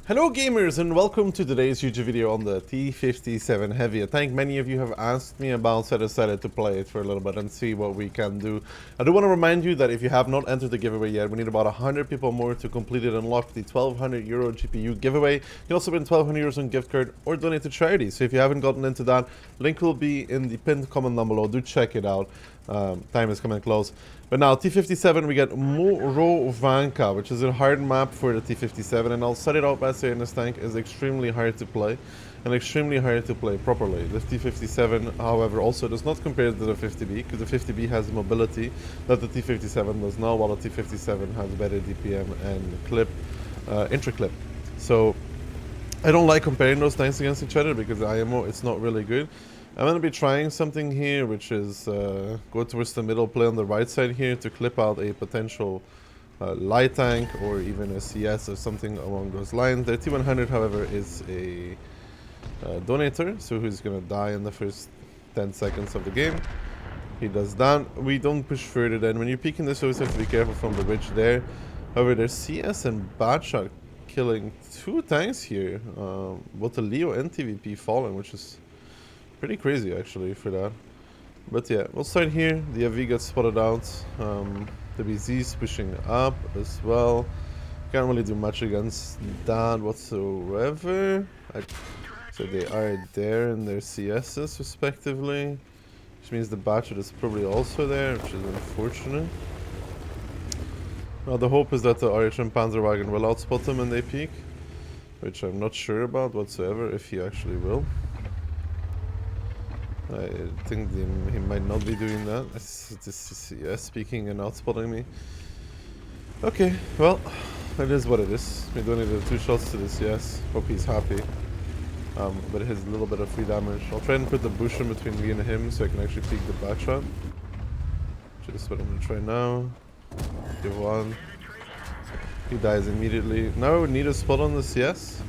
Hello gamers and welcome to today's YouTube video on the T-57 Heavy, a tank many of you have asked me about, so I decided to play it for a little bit and see what we can do. I do want to remind you that if you have not entered the giveaway yet, we need about 100 people more to complete it and unlock the 1200 euro GPU giveaway. You can also win 1200 euros on gift card or donate to charity, so if you haven't gotten into that, link will be in the pinned comment down below. Do check it out. Time is coming close. But now, T-57, we get Morovanka, which is a hard map for the T-57, and I'll set it out by saying this tank is extremely hard to play, and extremely hard to play properly. The T-57, however, also does not compare to the 50B, because the 50B has mobility that the T-57 does not, while the T-57 has better DPM and clip, intra-clip. So, I don't like comparing those tanks against each other, because IMO, it's not really good. I'm going to be trying something here, which is go towards the middle, play on the right side here to clip out a potential light tank or even a CS or something along those lines. The T100, however, is a donator, so he's going to die in the first 10 seconds of the game. He does that. We don't push further then. When you're peeking this, you always have to be careful from the ridge there. However, there's CS and Batch are killing two tanks here. Both the Leo and TVP falling, which is pretty crazy actually for that. But yeah, we'll start here. The AV gets spotted out. The BZ's pushing up as well. Can't really do much against that whatsoever. So they are there in their CSs respectively, which means the Batcher is probably also there, which is unfortunate. Now the hope is that the RHM Panzerwagen will outspot them when they peak, which I'm not sure about whatsoever if he actually will. I think he might not be doing that. This is speaking and outspotting me. Okay, well, it is what it is. We donated 2 shots to this, yes. Hope he's happy. But it has a little bit of free damage. I'll try and put the bush in between me and him so I can actually peek the back shot. Which is what I'm gonna try now. Give one. He dies immediately. Now I would need a spot on the CS.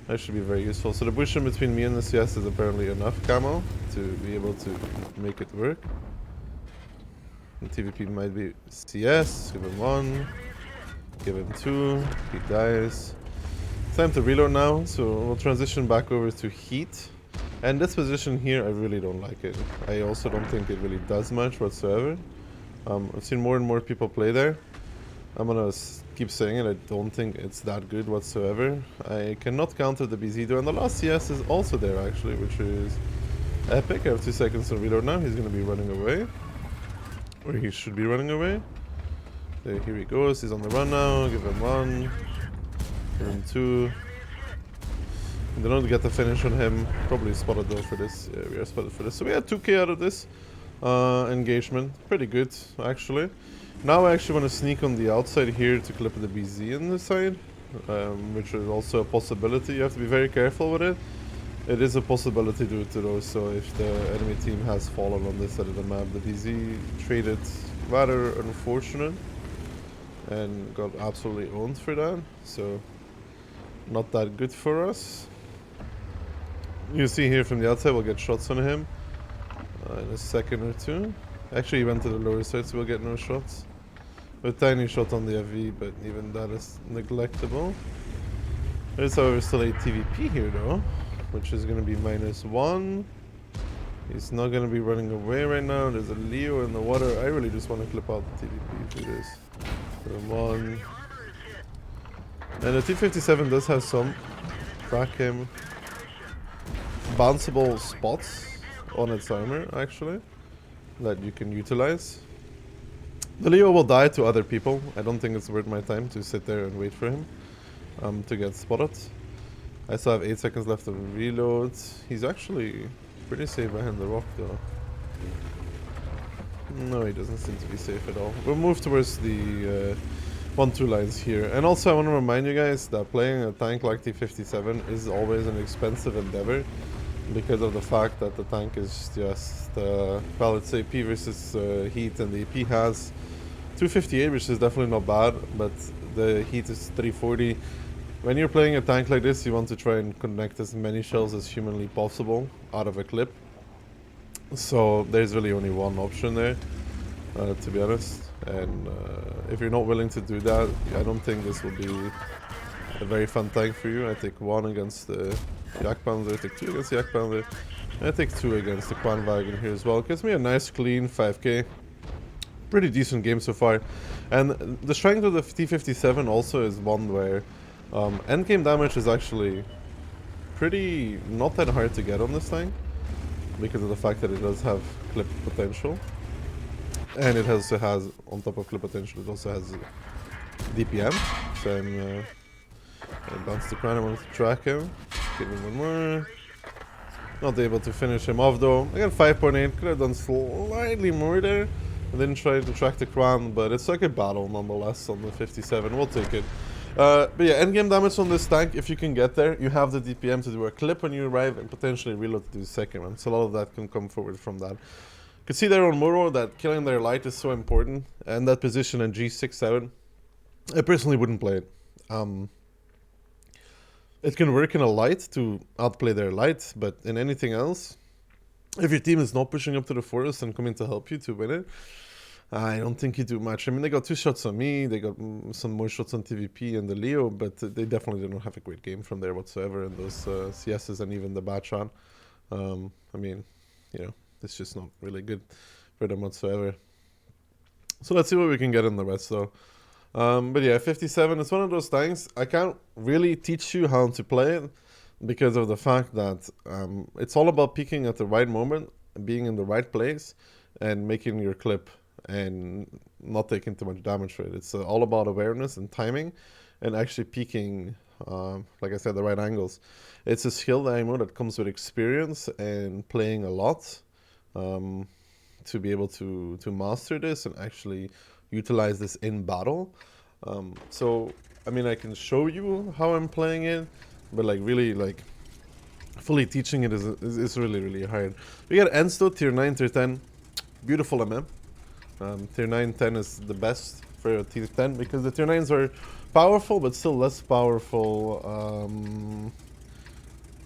That should be very useful. So the bush in between me and the CS is apparently enough camo to be able to make it work. The TVP might be CS. Give him 1. Give him 2. He dies. It's time to reload now, so we'll transition back over to heat. And this position here, I really don't like it. I also don't think it really does much whatsoever. I've seen more and more people play there. I'm gonna keep saying it, I don't think it's that good whatsoever. I cannot counter the BZ though, and the last CS is also there actually, which is epic. I have 2 seconds to reload now. He's gonna be running away. Or he should be running away. There, here he goes. He's on the run now. Give him 1. Give him 2. And they don't get the finish on him. Probably spotted though for this. Yeah, we are spotted for this. So we had 2k out of this engagement. Pretty good actually. Now I actually want to sneak on the outside here to clip the BZ in the side, which is also a possibility. You have to be very careful with it. It is a possibility due to those, so if the enemy team has fallen on this side of the map, the BZ traded rather unfortunate and got absolutely owned for that, so not that good for us. You see here from the outside, we'll get shots on him in a second or two. Actually, he went to the lower side, so we'll get no shots. A tiny shot on the AV, but even that is neglectable. There's, however, still a TVP here, though, which is going to be -1. He's not going to be running away right now. There's a Leo in the water. I really just want to clip out the TVP for this. Put him 1. And the T-57 does have some track him bounceable spots on its armor, actually, that you can utilize. The Leo will die to other people. I don't think it's worth my time to sit there and wait for him to get spotted. I still have 8 seconds left of reload. He's actually pretty safe behind the rock though. No, he doesn't seem to be safe at all. We'll move towards the 1-2 lines here. And also I want to remind you guys that playing a tank like T-57 is always an expensive endeavor, because of the fact that the tank is just, well, let's say P versus heat, and the EP has 258, which is definitely not bad, but the heat is 340. When you're playing a tank like this, you want to try and connect as many shells as humanly possible out of a clip. So there's really only one option there, to be honest. And if you're not willing to do that, I don't think this will be a very fun tank for you. I take 1 against the Yak Panzer, I take 2 against the Yak Panzer, and I take 2 against the Kwanwagen here as well. Gives me a nice clean 5k. Pretty decent game so far. And the strength of the T-57 also is one where endgame damage is actually pretty not that hard to get on this tank, because of the fact that it does have clip potential. And it also has, on top of clip potential, it also has DPM. So I bounce the crown, I want to track him. Give him 1 more. Not able to finish him off though. I got 5.8, could have done slightly more there. I didn't try to track the crown, but it's like a battle nonetheless on the 57. We'll take it. But yeah, endgame damage on this tank, if you can get there, you have the DPM to do a clip when you arrive and potentially reload to do the second one. So a lot of that can come forward from that. You can see there on Muro that killing their light is so important, and that position in G67, I personally wouldn't play it. It can work in a light to outplay their light, but in anything else, if your team is not pushing up to the forest and coming to help you to win it, I don't think you do much. I mean, they got 2 shots on me, they got some more shots on TVP and the Leo, but they definitely didn't have a great game from there whatsoever in those CSs and even the Batchan. I mean, you know, it's just not really good for them whatsoever. So let's see what we can get in the rest though. But yeah, 57, it's one of those tanks, I can't really teach you how to play it, because of the fact that it's all about peaking at the right moment, being in the right place, and making your clip, and not taking too much damage for it. It's all about awareness and timing, and actually peaking, like I said, the right angles. It's a skill that I know that comes with experience and playing a lot, to be able to master this and actually utilize this in battle. So, I mean, I can show you how I'm playing it, but like really like fully teaching it is really, really hard. We got Ensk, tier 9, tier 10. Beautiful MM. Tier 9, 10 is the best for a tier 10, because the tier 9s are powerful, but still less powerful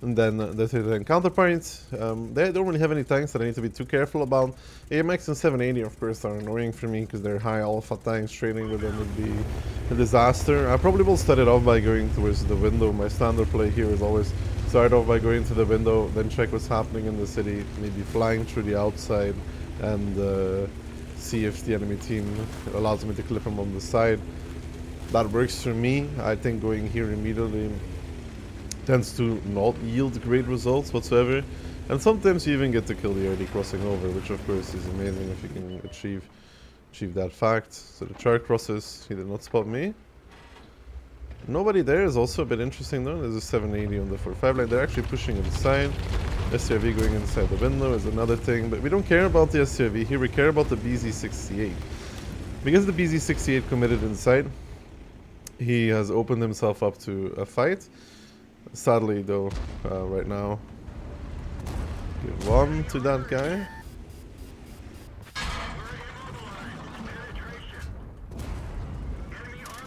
than the tier 10 counterparts. They don't really have any tanks that I need to be too careful about. AMX and 780, of course, are annoying for me because they're high alpha tanks. Trading with them would be a disaster. I probably will start it off by going towards the window. My standard play here is always start off by going to the window, then check what's happening in the city, maybe flying through the outside, and see if the enemy team allows me to clip him on the side. That works for me. I think going here immediately tends to not yield great results whatsoever, and sometimes you even get to kill the early crossing over, which of course is amazing if you can achieve that fact. So the char crosses, he did not spot me. Nobody there is also a bit interesting though. There's a 780 on the 4-5 line. They're actually pushing inside. SCRV going inside the window is another thing, but we don't care about the SCRV here, we care about the BZ68. Because the BZ68 committed inside, he has opened himself up to a fight. Sadly though, right now, give 1 to that guy.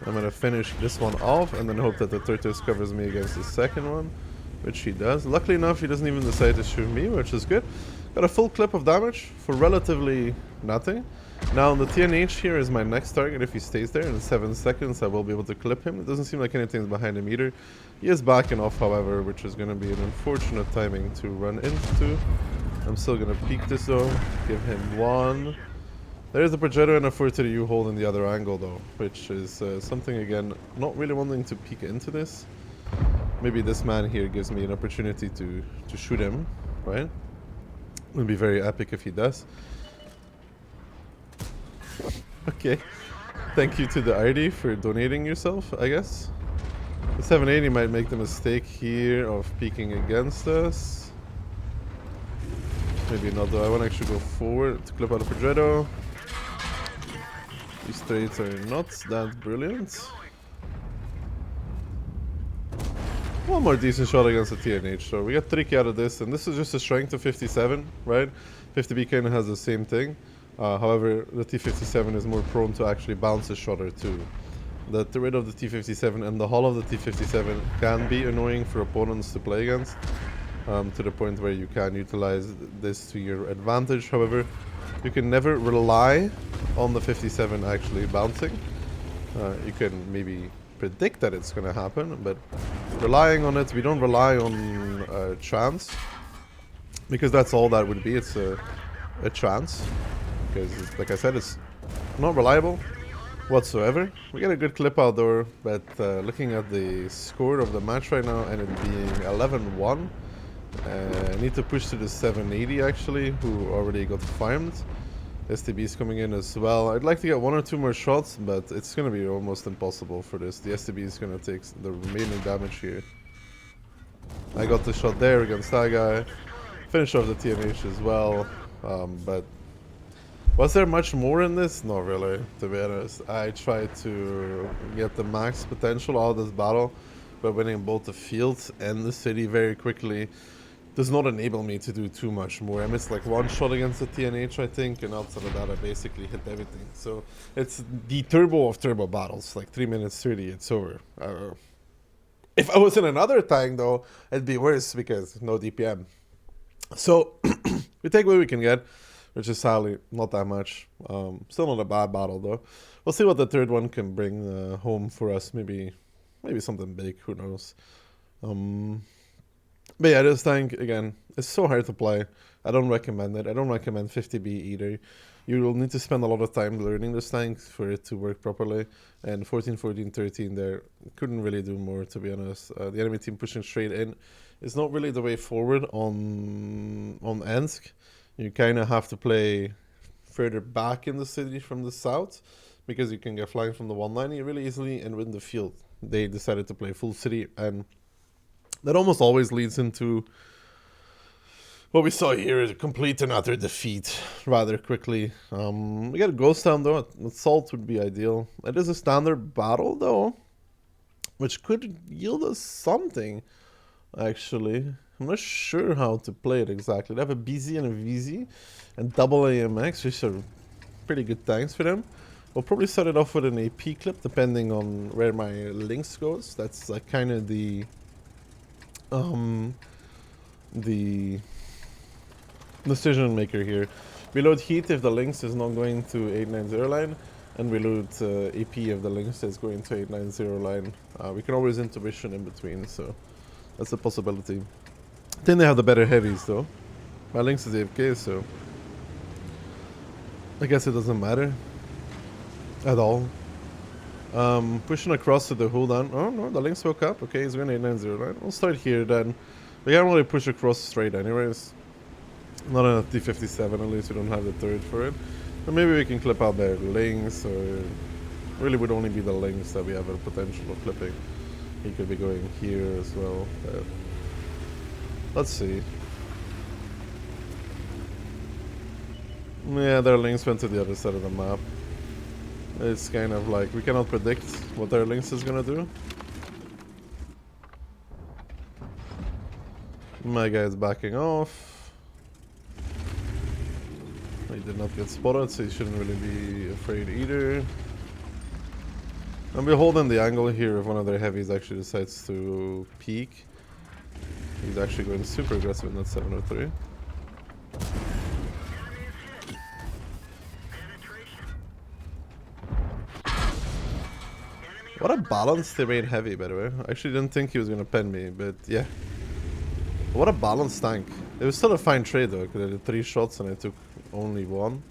I'm gonna finish this one off and then hope that the Turtus covers me against the second one, which he does. Luckily enough, he doesn't even decide to shoot me, which is good. Got a full clip of damage for relatively nothing. Now the TNH here is my next target. If he stays there in 7 seconds, I will be able to clip him. It doesn't seem like anything's behind him either. He is backing off, however, which is going to be an unfortunate timing to run into. I'm still going to peek this though. Give him 1. There's a Progetto and a 432 hole in the other angle though, which is something, again, not really wanting to peek into this. Maybe this man here gives me an opportunity to shoot him, right? It would be very epic if he does. Okay. Thank you to the RD for donating yourself, I guess. The 780 might make the mistake here of peeking against us. Maybe not though. I want to actually go forward to clip out a Progetto. These trades are not that brilliant. One more decent shot against the TNH, so we got 3k out of this, and this is just a strength of 57, right? 50B kind of has the same thing. However, the T57 is more prone to actually bounce a shot or two. The turret of the T57 and the hull of the T57 can be annoying for opponents to play against, to the point where you can utilize this to your advantage. However, you can never rely on the 57 actually bouncing. You can maybe predict that it's gonna happen, but relying on it, we don't rely on chance, because that's all that would be. It's a chance, because like I said, it's not reliable whatsoever. We get a good clip out there, but looking at the score of the match right now and it being 11-1, I need to push to the 780 actually, who already got farmed. STB is coming in as well. I'd like to get 1 or 2 more shots, but it's going to be almost impossible for this. The STB is going to take the remaining damage here. I got the shot there against that guy. Finish off the TNH as well, but was there much more in this? Not really, to be honest. I tried to get the max potential out of this battle by winning both the field and the city very quickly. Does not enable me to do too much more. I missed like 1 shot against the TNH, I think, and outside of that I basically hit everything. So it's the turbo of turbo battles, like 3 minutes 30, it's over. If I was in another tank though, it'd be worse because no DPM. So we take what we can get, which is sadly not that much. Still not a bad battle though. We'll see what the third one can bring home for us. Maybe something big, who knows. But yeah, this tank, again, it's so hard to play. I don't recommend it. I don't recommend 50B either. You will need to spend a lot of time learning this tank for it to work properly. And 14, 14, 13 there couldn't really do more, to be honest. The enemy team pushing straight in is not really the way forward on Ensk. You kind of have to play further back in the city from the south, because you can get flying from the 190 really easily and win the field. They decided to play full city, and that almost always leads into what we saw here, is a complete and utter defeat rather quickly. We got a ghost town though. Assault would be ideal. It is a standard battle though, which could yield us something, actually. I'm not sure how to play it exactly. They have a BZ and a VZ and double AMX, which are pretty good tanks for them. We'll probably start it off with an AP clip, depending on where my Lynx goes. That's like kind of the decision maker here. We load heat if the Lynx is not going to 890 line, and we load AP if the Lynx is going to 890 line. We can always intuition in between, so that's a possibility. I think they have the better heavies though. My Lynx is AFK, so I guess it doesn't matter at all. Pushing across to the hold on. Oh no, the Lynx woke up. Okay, he's going 890 line. We'll start here then. We can't really push across straight anyways. Not on a T57, at least we don't have the third for it. But maybe we can clip out their Lynx, or really would only be the Lynx that we have a potential of clipping. He could be going here as well. Let's see. Yeah, their Lynx went to the other side of the map. It's kind of like we cannot predict what their Lynx is gonna do. My guy's backing off. He did not get spotted, so he shouldn't really be afraid either. And we're holding the angle here if one of their heavies actually decides to peek. He's actually going super aggressive in that 703. What a balance they made heavy, by the way. I actually didn't think he was going to pen me, but yeah. What a balanced tank. It was still a fine trade though, because I did 3 shots and I took only 1.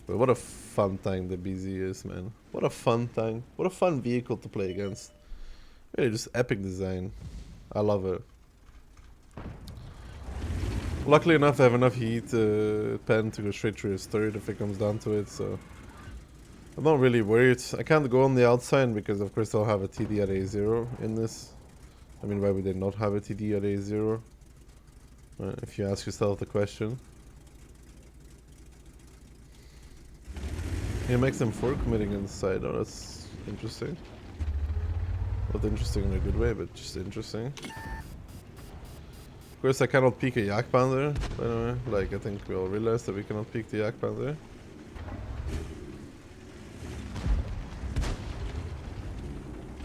But what a fun tank the BZ is, man. What a fun tank. What a fun vehicle to play against. Really just epic design. I love it. Luckily enough, I have enough heat pen to go straight through his third if it comes down to it, so I'm not really worried. I can't go on the outside because of course they'll have a TD at A0 in this. I mean, why would they not have a TD at A0? If you ask yourself the question. He makes them 4 committing inside. Oh, that's interesting. Not interesting in a good way, but just interesting. Of course, I cannot peek a Yak Panther, by the way. Like, I think we all realized that we cannot peek the Yak Panther.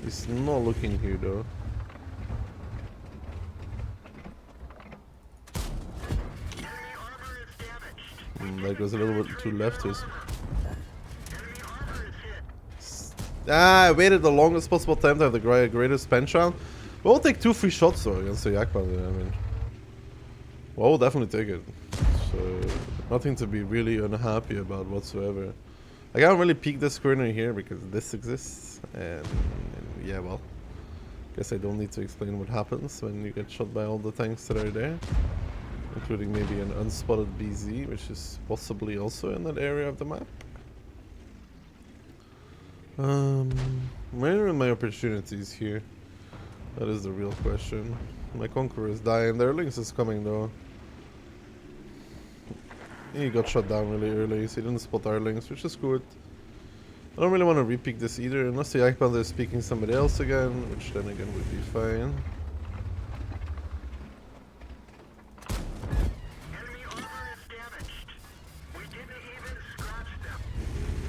He's not looking here, though. That goes a little bit too left. I waited the longest possible time to have the greatest bench round. We'll take 2 free shots though against the Yak Panther, I mean. Well, we'll definitely take it. So, nothing to be really unhappy about whatsoever. I can't really peek this corner here because this exists. And yeah, well. Guess I don't need to explain what happens when you get shot by all the tanks that are there. Including maybe an unspotted BZ, which is possibly also in that area of the map. Where are my opportunities here? That is the real question. My Conqueror is dying. Their Lynx is coming though. He got shot down really early, so he didn't spot our Lynx, which is good. I don't really want to repeat this either, unless the Yak Panther is speaking somebody else again, which then again would be fine.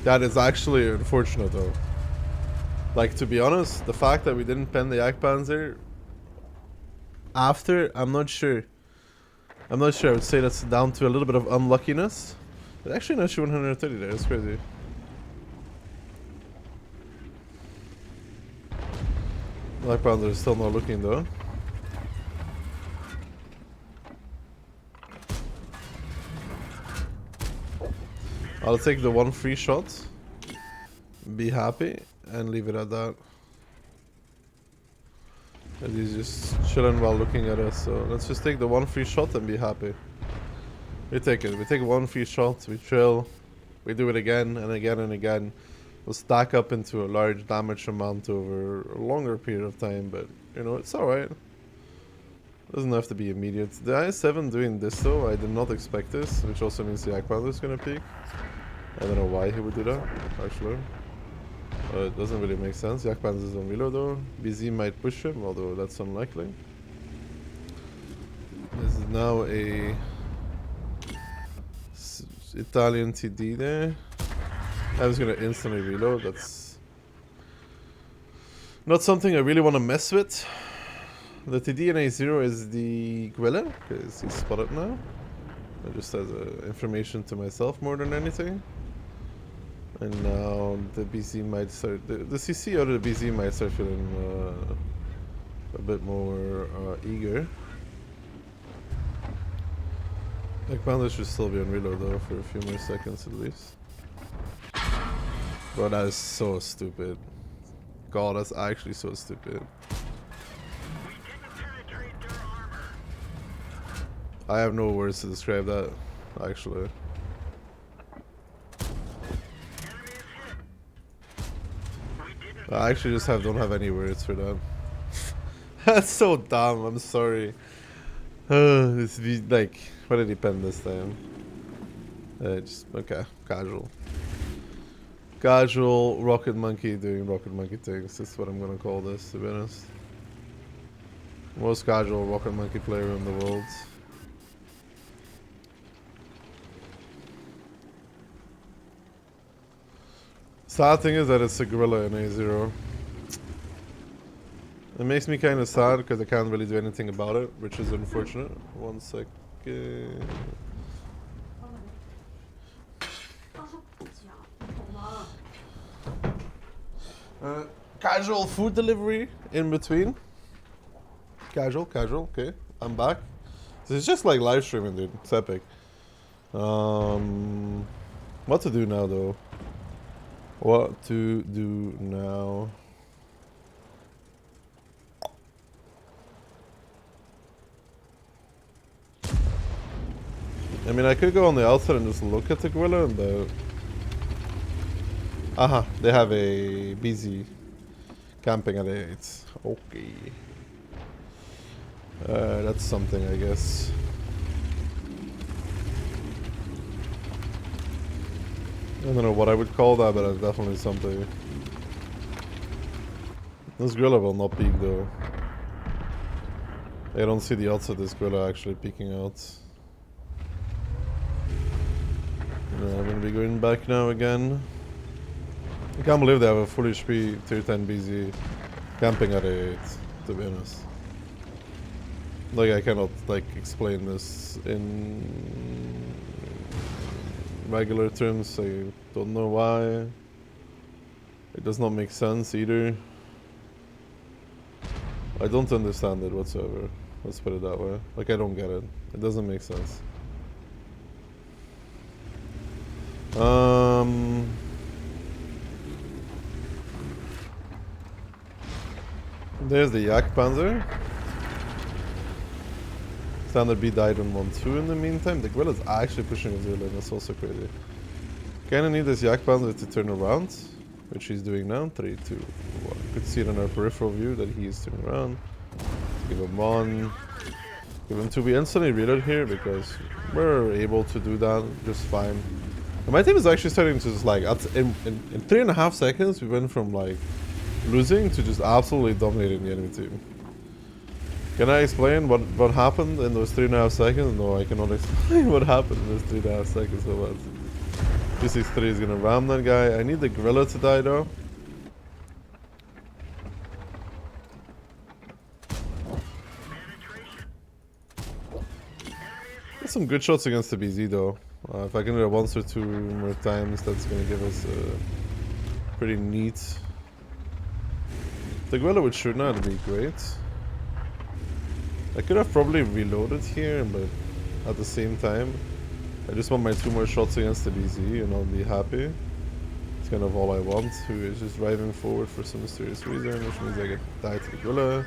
That is actually unfortunate though. Like, to be honest, the fact that we didn't pen the Yak Panzer after, I'm not sure. I would say that's down to a little bit of unluckiness. But actually, no, 130 there. That's crazy. Yak Panzer is still not looking though. I'll take the 1 free shot, be happy, and leave it at that. And he's just chilling while looking at us, so let's just take the 1 free shot and be happy. We take it. We take 1 free shot, we chill, we do it again and again and again. We'll stack up into a large damage amount over a longer period of time, but you know, it's alright. Doesn't have to be immediate. The I7 doing this though, I did not expect this, which also means the Yak Panther is gonna peak. I don't know why he would do that, actually. It doesn't really make sense. Yak Panther is on reload though. BZ might push him, although that's unlikely. This is now a Italian TD there. I was gonna instantly reload. That's not something I really want to mess with. The TD in A0 is the Guilla, because he's spotted now. I just as information to myself more than anything. And now the BZ might start, the CC out of the BZ might start feeling a bit more eager. Yak Panther should still be on reload though for a few more seconds at least. Bro, that is so stupid. God, that's actually so stupid. I have no words to describe that, actually. I actually just don't have any words for that. That's so dumb, I'm sorry. This be like, what did he pen this time? Just, okay, casual. Casual Rocket Monkey doing Rocket Monkey things. That's what I'm gonna call this, to be honest. Most casual Rocket Monkey player in the world. Sad thing is that it's a gorilla in A0. It makes me kind of sad because I can't really do anything about it, which is unfortunate. 1 second. Casual food delivery in between. Casual, okay. I'm back. So it's just like live streaming, dude. It's epic. What to do now, though? What to do now? I mean, I could go on the outside and just look at the gorilla, but... Aha, they have a BZ camping at 8. Okay. That's something, I guess. I don't know what I would call that, but it's definitely something. This gorilla will not peek though. I don't see the odds of this gorilla actually peeking out. I'm gonna be going back now again. I can't believe they have a full HP tier 10 BZ camping at 8, to be honest. Like, I cannot like explain this in regular terms. I don't know why. It does not make sense either. I don't understand it whatsoever. Let's put it that way. Like, I don't get it. It doesn't make sense. There's the Yak Panzer. Standard B died on 1-2 in the meantime. The Guerrilla's actually pushing a zero, and that's also crazy. Kinda need this Yak Panzer to turn around, which he's doing now. 3, 2, 1. You could see it in our peripheral view that he is turning around. Give him 1. Give him 2. We instantly reload here because we're able to do that just fine. And my team is actually starting to just like, in 3.5 seconds, we went from like losing to just absolutely dominating the enemy team. Can I explain what happened in those 3.5 seconds? No, I cannot explain what happened in those 3.5 seconds. So bad. 263 is gonna ram that guy. I need the Guerrilla to die though. There's some good shots against the BZ though. If I can do it once or 2 more times, that's gonna give us a pretty neat. The Guerrilla would shoot now, that'd be great. I could have probably reloaded here, but at the same time, I just want my 2 more shots against the BZ and I'll be happy. It's kind of all I want, who is just driving forward for some mysterious reason, which means I get died to the Guerrilla.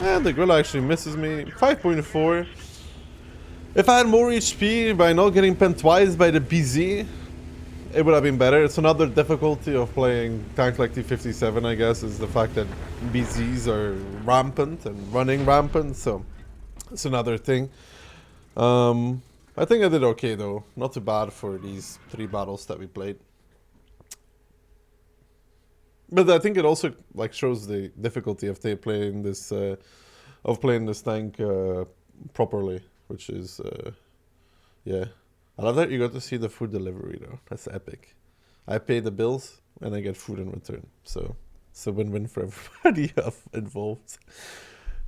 And the Guerrilla actually misses me. 5.4. If I had more HP by not getting penned twice by the BZ, it would have been better. It's another difficulty of playing tank like T57, I guess, is the fact that BZs are rampant and running rampant, so it's another thing. I think I did okay though. Not too bad for these 3 battles that we played. But I think it also like shows the difficulty of playing this tank properly, which is yeah. I love that you got to see the food delivery though. That's epic. I pay the bills and I get food in return. So it's a win-win for everybody involved.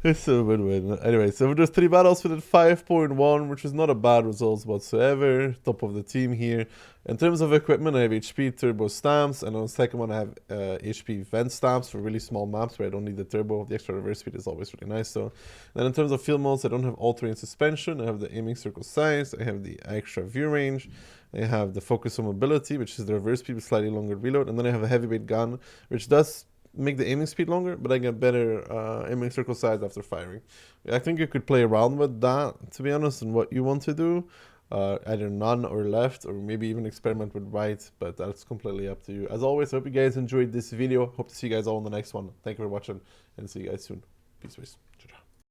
It's a win-win. Anyway, so with those 3 battles, we did 5.1, which is not a bad result whatsoever. Top of the team here. In terms of equipment, I have HP turbo stamps, and on the second one I have HP vent stamps for really small maps where I don't need the turbo. The extra reverse speed is always really nice though. Then in terms of field modes, I don't have all-terrain suspension. I have the aiming circle size. I have the extra view range. I have the focus on mobility, which is the reverse speed with slightly longer reload. And then I have a heavyweight gun, which does make the aiming speed longer, but I get better aiming circle size after firing. I think you could play around with that, to be honest, and what you want to do. Either none or left, or maybe even experiment with right, but that's completely up to you. As always, I hope you guys enjoyed this video. Hope to see you guys all in the next one. Thank you for watching, and see you guys soon. Peace.